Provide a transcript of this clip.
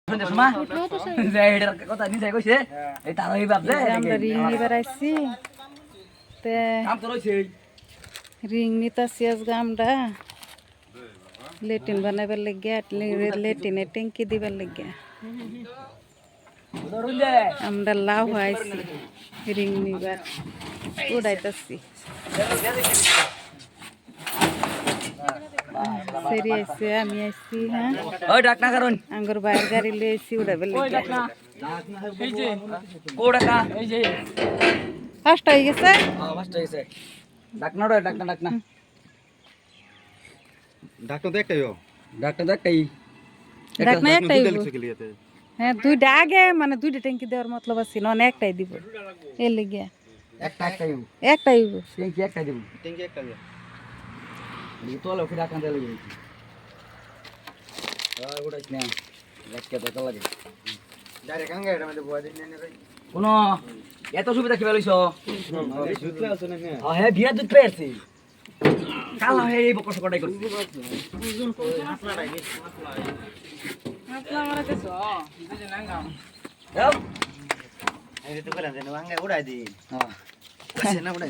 কথা নিয়ে কইছে এই তার ওই বাপ যে আমরা রিং নিবার আইছি তে কাম তো রইছে রিং নিতাছি আজকে আমরা লেটিন বানাবার লাগিয়া লেটিনে ট্যাঙ্কি দিবার লাগিয়া ধরুন যে আমরা লাভ আইছি রিং নিবার উড়াইতাছি সেরি আইছে আমি আইছি হ্যাঁ ওই ডাক না কারণ আঙ্গুর বাইরের গাড়ি লিয়ে আইছি উড়াবার লাগিয়া এই যে কো ডাকা এই যে ফার্স্ট হয়ে গেছে ফার্স্ট হইছে ডাক না রে ডাক না ডাক্তার তো একটাই ডাকটা দেখ কাই ডাক না একটাই দুইটা হইবো। লিখছে লিয়াতে হ্যাঁ দুইটা আগে মানে দুইটা ট্যাঙ্কি দেওয়ার মতলব আছে না একটাই দিব এর লাগিয়া একটাই একটাই হইব কি একটাই দেব ট্যাঙ্কি একটা দিয়া এই তো লোক ডাক না দেলে গই আর গোটাইছ না লাটকে তো লাগে ডাইরেক্ট আঙ্গা এটা মধ্যে বয়া দিন নে ভাই কোন এত সুবিধা কি লইছ দুধ আছে না হ্যাঁ বিয়া দুধ পেয়েছি কাল হে এই বকর সকটাই করছি এই তো কইলাম যে আঙ্গা উড়াই দিন হ্যাঁ না উড়াই